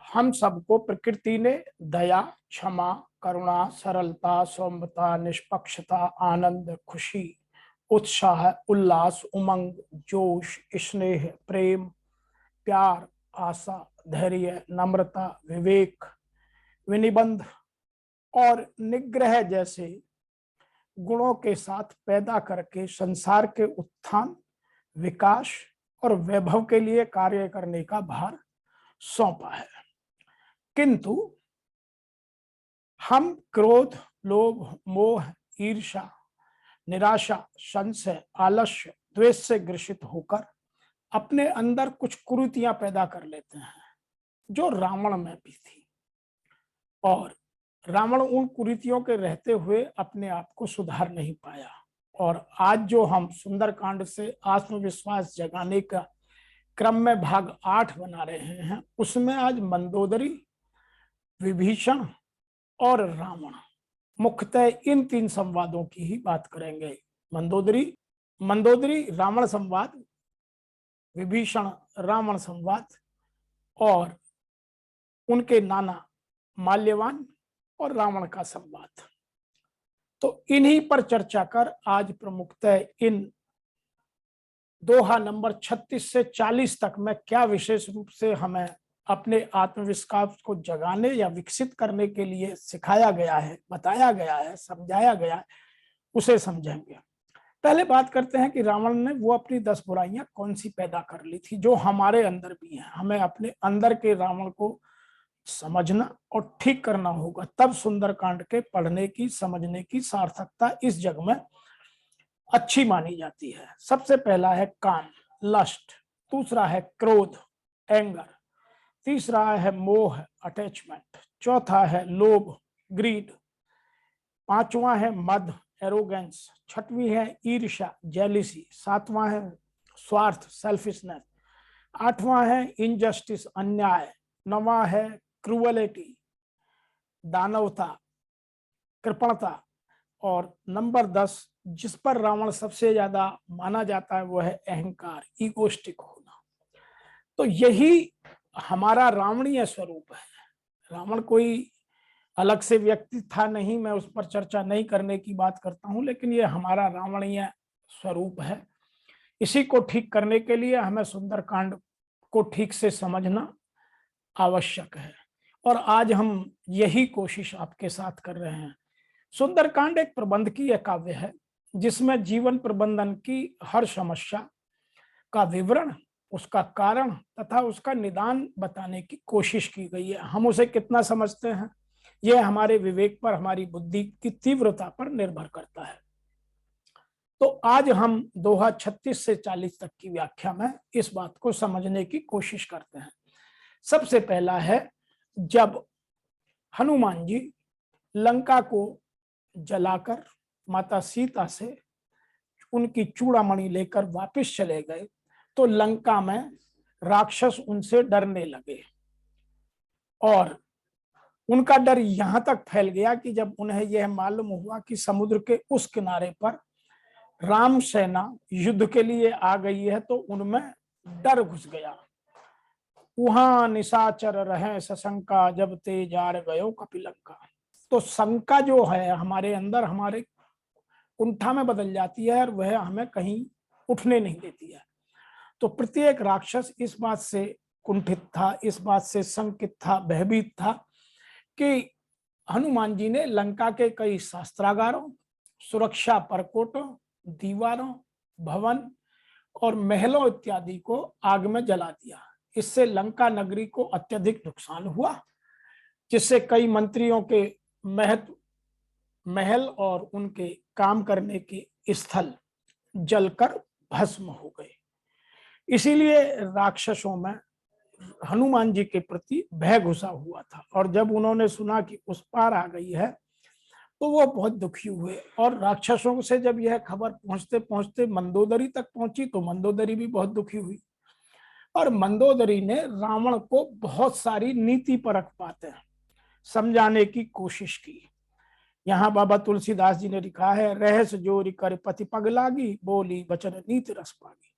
हम सबको प्रकृति ने दया, क्षमा, करुणा, सरलता, सौम्यता, निष्पक्षता, आनंद, खुशी, उत्साह, उल्लास, उमंग, जोश, स्नेह, प्रेम, प्यार, आशा, धैर्य, नम्रता, विवेक, विनिबंध और निग्रह जैसे गुणों के साथ पैदा करके संसार के उत्थान, विकास और वैभव के लिए कार्य करने का भार सौंपा है। किंतु हम क्रोध, लोभ, मोह, ईर्ष्या, निराशा, संशय, आलस्य, द्वेष से ग्रसित होकर अपने अंदर कुछ कुरीतियां पैदा कर लेते हैं जो रावण में भी थी, और रावण उन कुरीतियों के रहते हुए अपने आप को सुधार नहीं पाया। और आज जो हम सुंदरकांड से आत्मविश्वास जगाने का क्रम में भाग 8 बना रहे हैं, उसमें आज मंदोदरी, विभीषण और रावण, मुख्यतः इन 3 संवादों की ही बात करेंगे। मंदोदरी रावण संवाद, विभीषण रावण संवाद और उनके नाना माल्यवान और रावण का संवाद। तो इन्हीं पर चर्चा कर आज प्रमुखतः इन दोहा नंबर 36 से 40 तक में क्या विशेष रूप से हमें अपने आत्मविश्वास को जगाने या विकसित करने के लिए सिखाया गया है, बताया गया है, समझाया गया है, उसे समझेंगे। पहले बात करते हैं कि रावण ने वो अपनी 10 बुराइयां कौन सी पैदा कर ली थी जो हमारे अंदर भी हैं। हमें अपने अंदर के रावण को समझना और ठीक करना होगा, तब सुंदरकांड के पढ़ने की, समझने की सार्थकता इस जग में अच्छी मानी जाती है। सबसे पहला है काम, लस्ट। दूसरा है क्रोध, एंगर। तीसरा है मोह, अटैचमेंट। चौथा है लोभ, ग्रीड। पांचवा है मद, एरोगेंस। छठवीं है ईर्ष्या, जेलिसी। सातवां है स्वार्थ, सेल्फिशनेस। आठवां है इनजस्टिस, अन्याय। नौवां है क्रूअलिटी, दानवता, कृपणता। और नंबर 10 जिस पर रावण सबसे ज्यादा माना जाता है वो है अहंकार, ईगोस्टिक होना। तो यही हमारा रावणीय स्वरूप है। रावण कोई अलग से व्यक्ति था नहीं, मैं उस पर चर्चा नहीं करने की बात करता हूं, लेकिन ये हमारा रावणीय स्वरूप है। इसी को ठीक करने के लिए हमें सुंदरकांड को ठीक से समझना आवश्यक है, और आज हम यही कोशिश आपके साथ कर रहे हैं। सुंदरकांड एक प्रबंधकीय काव्य है जिसमें जीवन प्रबंधन की हर समस्या का विवरण, उसका कारण तथा उसका निदान बताने की कोशिश की गई है। हम उसे कितना समझते हैं यह हमारे विवेक पर, हमारी बुद्धि की तीव्रता पर निर्भर करता है। तो आज हम दोहा 36 से 40 तक की व्याख्या में इस बात को समझने की कोशिश करते हैं। सबसे पहला है, जब हनुमान जी लंका को जलाकर माता सीता से उनकी चूड़ामणि लेकर वापस चले गए तो लंका में राक्षस उनसे डरने लगे, और उनका डर यहां तक फैल गया कि जब उन्हें यह मालूम हुआ कि समुद्र के उस किनारे पर राम सेना युद्ध के लिए आ गई है तो उनमें डर घुस गया। वहां निशाचर रहे सशंका, जब ते जार गयो कपिलंका। तो शंका जो है हमारे अंदर, हमारे कुंठा में बदल जाती है और वह हमें कहीं उठने नहीं देती है। तो प्रत्येक राक्षस इस बात से कुंठित था, इस बात से शंकित था, भयभीत था कि हनुमान जी ने लंका के कई शास्त्रागारों, सुरक्षा परकोटों, दीवारों, भवन और महलों इत्यादि को आग में जला दिया। इससे लंका नगरी को अत्यधिक नुकसान हुआ, जिससे कई मंत्रियों के महल और उनके काम करने के स्थल जलकर भस्म हो गए। इसीलिए राक्षसों में हनुमान जी के प्रति भय घुसा हुआ था, और जब उन्होंने सुना कि उस पार आ गई है तो वो बहुत दुखी हुए। और राक्षसों से जब यह खबर पहुंचते पहुंचते मंदोदरी तक पहुंची तो मंदोदरी भी बहुत दुखी हुई, और मंदोदरी ने रावण को बहुत सारी नीति परक बातें समझाने की कोशिश की। यहाँ बाबा तुलसीदास जी ने लिखा है, रहस जोरी कर पति पग लागी, बोली वचन नीति रस पागी।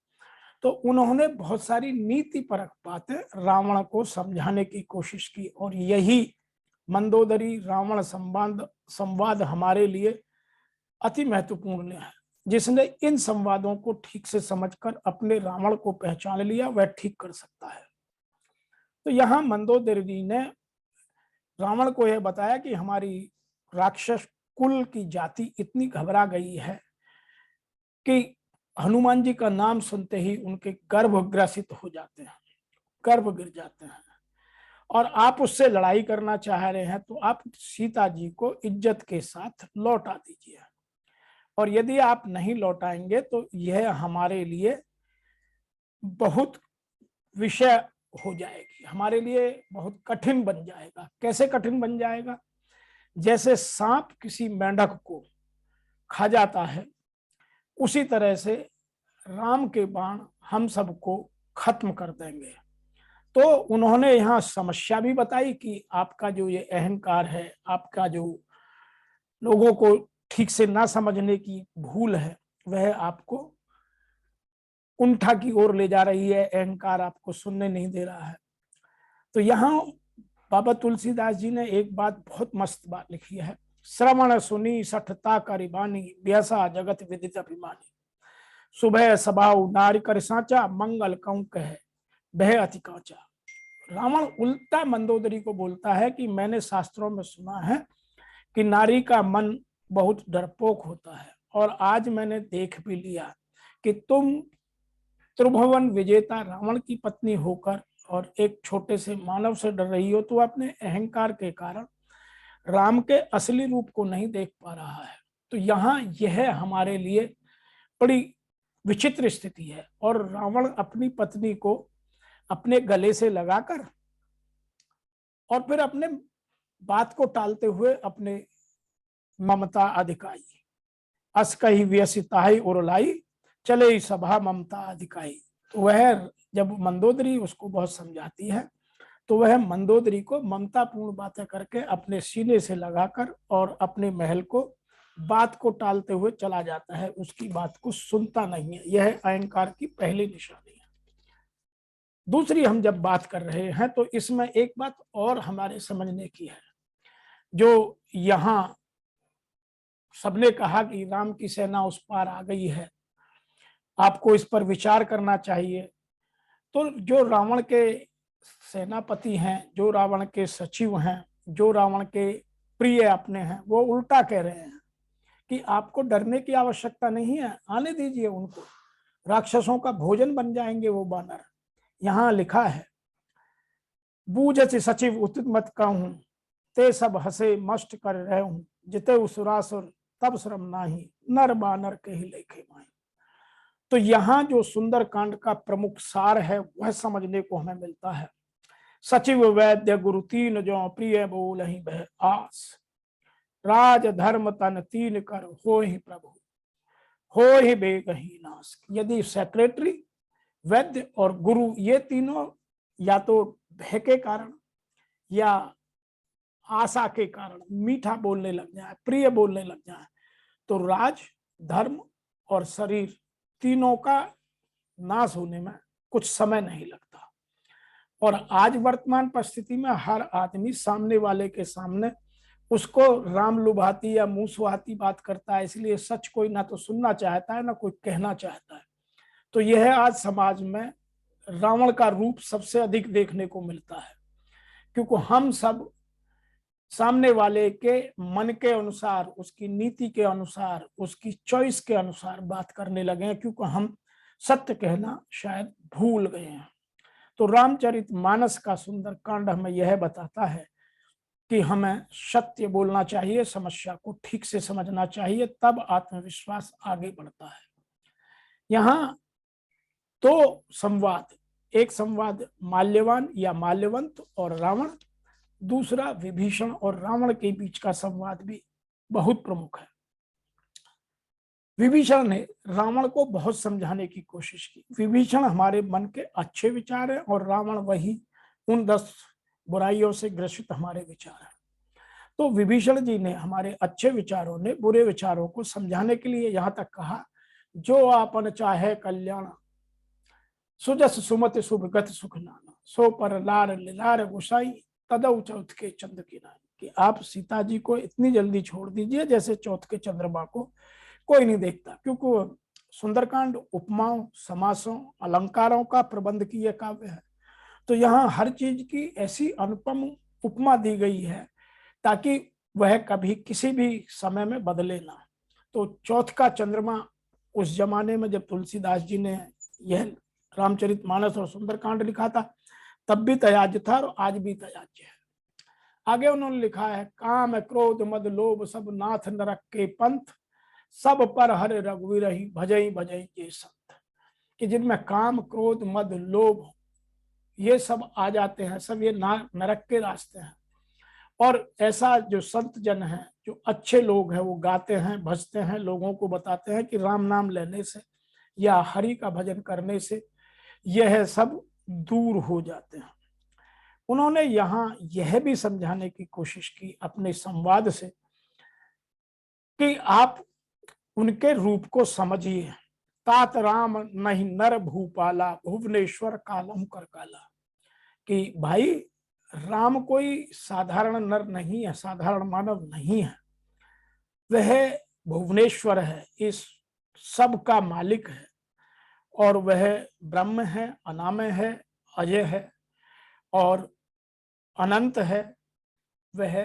तो उन्होंने बहुत सारी नीति परक बातें रावण को समझाने की कोशिश की, और यही मंदोदरी रावण संवाद हमारे लिए अति महत्वपूर्ण है। जिसने इन संवादों को ठीक से समझकर अपने रावण को पहचान लिया, वह ठीक कर सकता है। तो यहाँ मंदोदरी जी ने रावण को यह बताया कि हमारी राक्षस कुल की जाति इतनी घबरा गई है कि हनुमान जी का नाम सुनते ही उनके गर्भ ग्रसित हो जाते हैं, गर्भ गिर जाते हैं, और आप उससे लड़ाई करना चाह रहे हैं तो आप सीता जी को इज्जत के साथ लौटा दीजिए, और यदि आप नहीं लौटाएंगे तो यह हमारे लिए बहुत विषय हो जाएगी, हमारे लिए बहुत कठिन बन जाएगा। कैसे कठिन बन जाएगा? जैसे सांप किसी मेंढक को खा जाता है, उसी तरह से राम के बाण हम सबको खत्म कर देंगे। तो उन्होंने यहाँ समस्या भी बताई कि आपका जो ये अहंकार है, आपका जो लोगों को ठीक से ना समझने की भूल है, वह आपको कुंठा की ओर ले जा रही है, अहंकार आपको सुनने नहीं दे रहा है। तो यहाँ बाबा तुलसीदास जी ने एक बात, बहुत मस्त बात लिखी है। श्रवण सुनी सठता करिबानी, व्यसा जगत विदित अभिमानी, सुबह सबाऊ नारी कर साचा, मंगल कौं कह भय अति कांचा। रावण उल्टा मंदोदरी को बोलता है कि मैंने शास्त्रों में सुना है कि नारी का मन बहुत डरपोक होता है, और आज मैंने देख भी लिया कि तुम त्रिभुवन विजेता रावण की पत्नी होकर और एक छोटे से मानव से डर रही हो, तो अपने अहंकार के कारण राम के असली रूप को नहीं देख पा रहा है। तो यहाँ यह हमारे लिए बड़ी विचित्र स्थिति है, और रावण अपनी पत्नी को अपने गले से लगाकर और फिर अपने बात को टालते हुए अपने ममता अधिकाई, अस कही व्यसिताई उरलाई, चले सभा ममता अधिकाई। तो वह जब मंदोदरी उसको बहुत समझाती है, तो वह मंदोदरी को ममतापूर्ण बातें करके अपने सीने से लगाकर और अपने महल को बात को टालते हुए चला जाता है, उसकी बात को सुनता नहीं है। यह अहंकार की पहली निशानी है। दूसरी, हम जब बात कर रहे हैं तो इसमें एक बात और हमारे समझने की है। जो यहाँ सबने कहा कि राम की सेना उस पार आ गई है, आपको इस पर विचार करना चाहिए, तो जो रावण के सेनापति हैं, जो रावण के सचिव हैं, जो रावण के प्रिय अपने हैं, वो उल्टा कह रहे हैं कि आपको डरने की आवश्यकता नहीं है, आने दीजिए उनको, राक्षसों का भोजन बन जाएंगे वो बानर। यहाँ लिखा है, बूझ सचिव उचित मत कहूं, ते सब हसे मस्ट कर रहे हूं, जिते उसुरासुर तब श्रम नाही, नर बानर के ही लेखे माही। तो यहाँ जो सुंदर कांड का प्रमुख सार है वह समझने को हमें मिलता है। सचिव वैद्य गुरु तीन जो प्रिय बोल ही बह आस, राज धर्म तन तीन कर हो ही प्रभु, हो ही बेगही नाश। यदि सेक्रेटरी, वैद्य और गुरु, ये तीनों या तो भय के कारण या आशा के कारण मीठा बोलने लग जाए, प्रिय बोलने लग जाए, तो राज, धर्म और शरीर तीनों का नाश होने में कुछ समय नहीं लगता। और आज वर्तमान परिस्थिति में हर आदमी सामने वाले के सामने उसको राम लुभाती या मुंह सुहाती बात करता है, इसलिए सच कोई ना तो सुनना चाहता है ना कोई कहना चाहता है। तो यह आज समाज में रावण का रूप सबसे अधिक देखने को मिलता है, क्योंकि हम सब सामने वाले के मन के अनुसार, उसकी नीति के अनुसार, उसकी चॉइस के अनुसार बात करने लगे हैं, क्योंकि हम सत्य कहना शायद भूल गए हैं। तो रामचरितमानस का सुंदर कांड हमें यह बताता है कि हमें सत्य बोलना चाहिए, समस्या को ठीक से समझना चाहिए, तब आत्मविश्वास आगे बढ़ता है। यहाँ दो संवाद, एक संवाद माल्यवान या माल्यवंत और रावण, दूसरा विभीषण और रावण के बीच का संवाद भी बहुत प्रमुख है। विभीषण ने रावण को बहुत समझाने की कोशिश की। विभीषण हमारे मन के अच्छे विचार है और रावण वही उन 10 बुराइयों से ग्रसित हमारे विचार है। तो विभीषण जी ने हमारे अच्छे विचारों ने बुरे विचारों को समझाने के लिए यहाँ तक कहा, जो आपन चाहे कल्याण सुजस सुमति शुभ गति सुख नाना, सो पर लार लिलार गुसाई, तदौ चौथ के चंद्र की नानी। कि आप सीता जी को इतनी जल्दी छोड़ दीजिए जैसे चौथ के चंद्रमा को कोई नहीं देखता, क्योंकि सुंदरकांड उपमाओं, समासों, अलंकारों का प्रबंध की यह काव्य है। तो यहाँ हर चीज की ऐसी अनुपम उपमा दी गई है ताकि वह कभी किसी भी समय में बदले ना। तो चौथ का चंद्रमा उस जमाने में जब तुलसीदास जी ने यह रामचरितमानस और सुंदरकांड लिखा था तब भी तयाज्य था और आज भी तयाज्य है। आगे उन्होंने लिखा है, काम क्रोध मद लोभ सब नाथ नरक के पंथ, सब पर हर रघुवीर ही भजई भजई ये संत। कि जिनमें काम क्रोध मद लोभ ये सब आ जाते हैं, सब ये नरक के रास्ते हैं। और ऐसा जो संत जन है, जो अच्छे लोग हैं, वो गाते हैं, भजते हैं, लोगों को बताते हैं कि राम नाम लेने से या हरि का भजन करने से यह सब दूर हो जाते हैं। उन्होंने यहाँ यह भी समझाने की कोशिश की अपने संवाद से कि आप उनके रूप को समझिए। तात राम नहीं नर भूपाला, भुवनेश्वर कालम कर काला। कि भाई राम कोई साधारण नर नहीं है, साधारण मानव नहीं है, वह भुवनेश्वर है, इस सब का मालिक है, और वह ब्रह्म है, अनामय है, अजय है और अनंत है, वह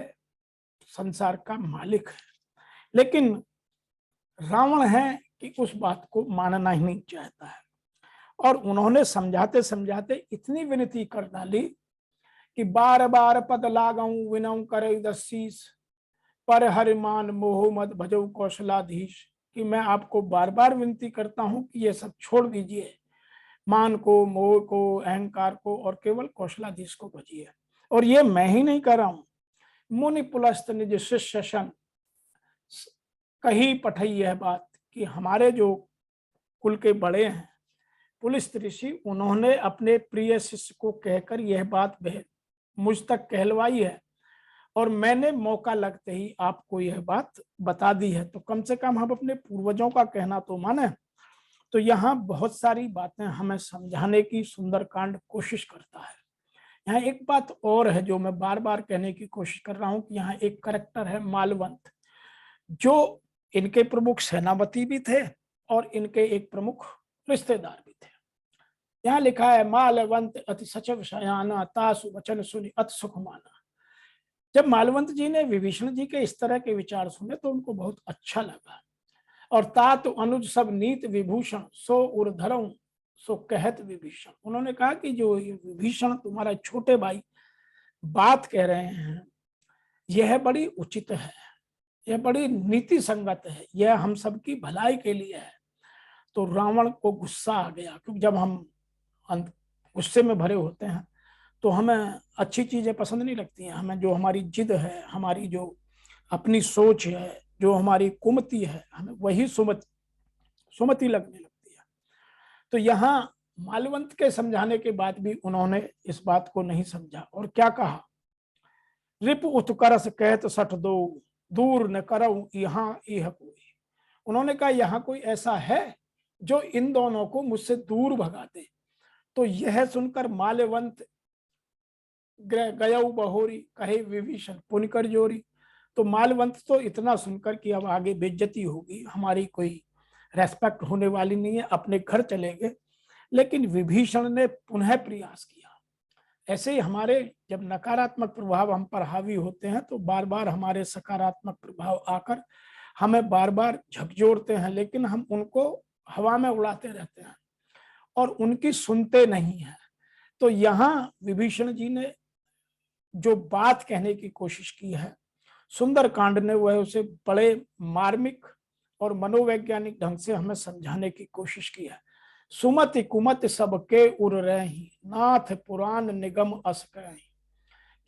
संसार का मालिक है। लेकिन रावण है कि उस बात को मानना ही नहीं चाहता है। और उन्होंने समझाते समझाते इतनी विनती कर डाली कि बार बार पद लागऊ विनऊ करे दसीस, पर हरिमान मोह मद भजऊ कौशलाधीश। कि मैं आपको बार बार विनती करता हूं कि ये सब छोड़ दीजिए, मान को, मोह को, अहंकार को, और केवल कौशलाधीश को भजिए। और ये मैं ही नहीं कर रहा हूं, मुनि पुलस्त निज शिष्य शन कही पठई यह बात। कि हमारे जो कुल के बड़े हैं पुलिस ऋषि, उन्होंने अपने प्रिय शिष्य को कहकर यह बात मुझ तक कहलवाई है, और मैंने मौका लगते ही आपको यह बात बता दी है। तो कम से कम हम अपने पूर्वजों का कहना तो माने। तो यहाँ बहुत सारी बातें हमें समझाने की सुंदरकांड कोशिश करता है। यहाँ एक बात और है जो मैं बार बार कहने की कोशिश कर रहा हूँ कि यहाँ एक करैक्टर है मालवंत, जो इनके प्रमुख सेनापति भी थे और इनके एक प्रमुख रिश्तेदार भी थे। यहाँ लिखा है, मालवंत अति सचिव शयाना, तासु वचन सुनि अति सुख माना। जब मालवंत जी ने विभीषण जी के इस तरह के विचार सुने तो उनको बहुत अच्छा लगा। और तात अनुज सब नीत विभूषण, सो उर्धरऊ सो कहत विभीषण। उन्होंने कहा कि जो विभीषण तुम्हारा छोटे भाई बात कह रहे हैं यह बड़ी उचित है, यह बड़ी नीति संगत है, यह हम सबकी भलाई के लिए है। तो रावण को गुस्सा आ गया, क्योंकि जब हम गुस्से में भरे होते हैं तो हमें अच्छी चीजें पसंद नहीं लगती हैं। हमें जो हमारी जिद है, हमारी जो अपनी सोच है, जो हमारी कुमति है, हमें वही सुमति लगने लगती है। तो यहाँ मालवंत के समझाने के बाद भी उन्होंने इस बात को नहीं समझा और क्या कहा, रिप उत्कर्ष कहत सठ दो, दूर न करऊं यहाँ यह कोई। उन्होंने कहा यहाँ कोई ऐसा है जो इन दोनों को मुझसे दूर भगा दे। तो यह सुनकर माल्यवंत गयऊ बहोरी, कहे विभीषण पुनकर जोरी। तो मालवंत तो इतना सुनकर कि अब आगे बेइज्जती होगी, हमारी कोई रेस्पेक्ट होने वाली नहीं है, अपने घर चले गए। लेकिन विभीषण ने पुनः प्रयास किया। ऐसे ही हमारे जब नकारात्मक प्रभाव हम पर हावी होते हैं तो बार बार हमारे सकारात्मक प्रभाव आकर हमें बार बार झकझोरते हैं, लेकिन हम उनको हवा में उड़ाते रहते हैं और उनकी सुनते नहीं हैं। तो यहाँ विभीषण जी ने जो बात कहने की कोशिश की है सुंदरकांड ने, वह उसे बड़े मार्मिक और मनोवैज्ञानिक ढंग से हमें समझाने की कोशिश की है। सुमति कुमति सबके उर रही, नाथ पुराण निगम अस कहीं।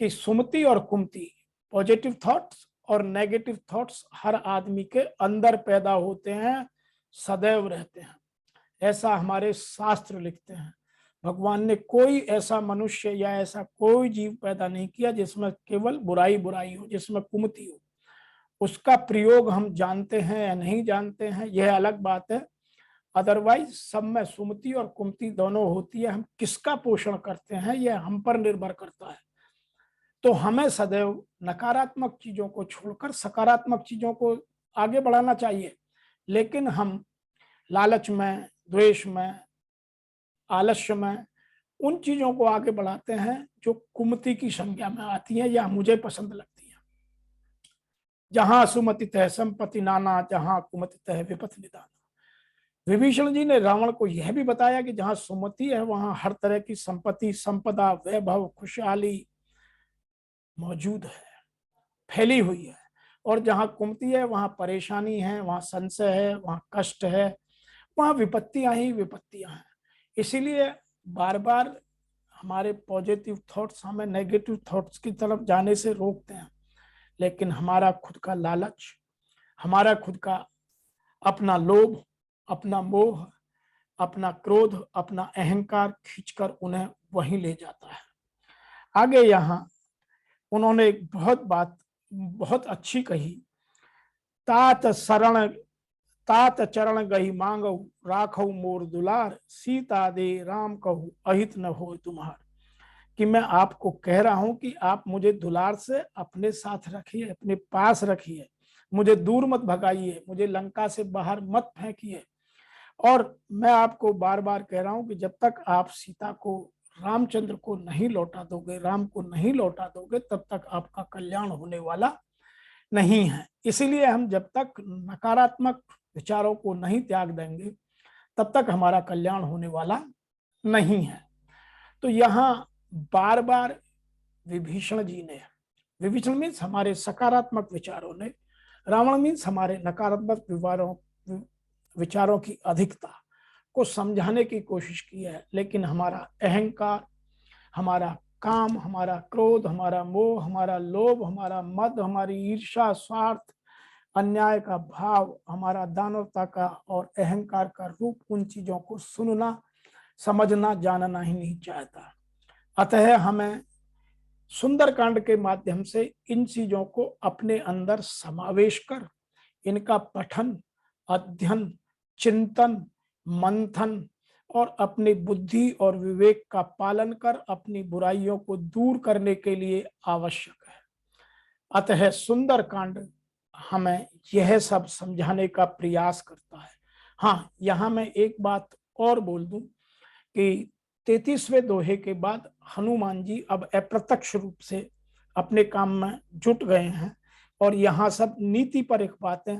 कि सुमति और कुमति, पॉजिटिव थॉट्स और नेगेटिव थॉट्स हर आदमी के अंदर पैदा होते हैं, सदैव रहते हैं, ऐसा हमारे शास्त्र लिखते हैं। भगवान ने कोई ऐसा मनुष्य या ऐसा कोई जीव पैदा नहीं किया जिसमें केवल बुराई बुराई हो, जिसमें कुमति हो। उसका प्रयोग हम जानते हैं या नहीं जानते हैं यह अलग बात है। अदरवाइज सब में सुमति और कुमति दोनों होती है। हम किसका पोषण करते हैं यह हम पर निर्भर करता है। तो हमें सदैव नकारात्मक चीजों को छोड़कर सकारात्मक चीजों को आगे बढ़ाना चाहिए। लेकिन हम लालच में, द्वेष में, आलस्य में उन चीजों को आगे बढ़ाते हैं जो कुमति की संज्ञा में आती है या मुझे पसंद लगती है। जहां सुमति तह संपत्ति नाना, जहां कुमति तह विपत्ति निदाना। विभीषण जी ने रावण को यह भी बताया कि जहां सुमति है वहां हर तरह की संपत्ति, संपदा, वैभव, खुशहाली मौजूद है, फैली हुई है। और जहां कुमति है वहां परेशानी है, वहां संशय है, वहां कष्ट है, वहां विपत्तियां ही विपत्तियां हैं। इसीलिए बार बार हमारे पॉजिटिव थॉट्स हमें नेगेटिव थॉट्स की तरफ जाने से रोकते हैं। लेकिन हमारा खुद का लालच, हमारा खुद का अपना लोभ, अपना मोह, अपना क्रोध, अपना अहंकार खींचकर उन्हें वहीं ले जाता है। आगे यहाँ उन्होंने एक बहुत अच्छी कही। तात चरण गही मांगऊ, राखऊ मोर दुलार, सीता दे राम कहू अहित न हो तुम्हार। कि मैं आपको कह रहा हूं कि आप मुझे दुलार से अपने साथ रखिए, अपने पास रखिए, मुझे दूर मत भगाइए, मुझे लंका से बाहर मत फेंकिए। और मैं आपको बार बार कह रहा हूं कि जब तक आप सीता को, रामचंद्र को नहीं लौटा दोगे, राम को नहीं लौटा दोगे, तब तक आपका कल्याण होने वाला नहीं है। इसीलिए हम जब तक नकारात्मक विचारों को नहीं त्याग देंगे तब तक हमारा कल्याण होने वाला नहीं है। तो यहाँ बार बार विभीषण जी ने, विभीषण मीन्स हमारे सकारात्मक विचारों ने, रावण मीन्स हमारे नकारात्मक विचारों की अधिकता को समझाने की कोशिश की है। लेकिन हमारा अहंकार, हमारा काम, हमारा क्रोध, हमारा मोह, हमारा लोभ, हमारा मद, हमारी ईर्ष्या, स्वार्थ, अन्याय का भाव, हमारा दानवता का और अहंकार का रूप, उन चीजों को सुनना, समझना, जानना ही नहीं चाहता। अतः हमें सुंदरकांड के माध्यम से इन चीजों को अपने अंदर समावेश कर इनका पठन, अध्ययन, चिंतन, मंथन और अपनी बुद्धि और विवेक का पालन कर अपनी बुराइयों को दूर करने के लिए आवश्यक है। अतः सुंदरकांड हमें यह सब समझाने का प्रयास करता है। हाँ, यहाँ मैं एक बात और बोल दूं कि 33वें दोहे के बाद हनुमान जी अब अप्रत्यक्ष रूप से अपने काम में जुट गए हैं और यहाँ सब नीति पर एक बातें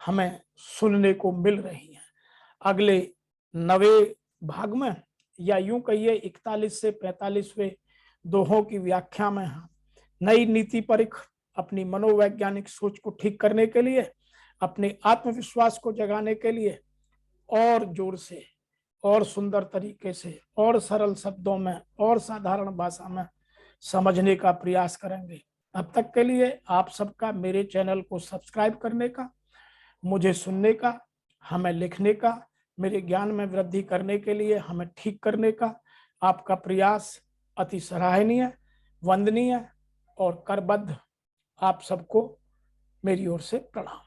हमें सुनने को मिल रही हैं। अगले 9वें भाग में, या यूं कहिए 41 से 45वें दोहों की व्याख्या में हम नई नीति पर अपनी मनोवैज्ञानिक सोच को ठीक करने के लिए, अपने आत्मविश्वास को जगाने के लिए और जोर से और सुंदर तरीके से और सरल शब्दों में और साधारण भाषा में समझने का प्रयास करेंगे। तब तक के लिए आप सबका मेरे चैनल को सब्सक्राइब करने का, मुझे सुनने का, हमें लिखने का, मेरे ज्ञान में वृद्धि करने के लिए हमें ठीक करने का आपका प्रयास अति सराहनीय, वंदनीय और करबद्ध। आप सबको मेरी ओर से प्रणाम।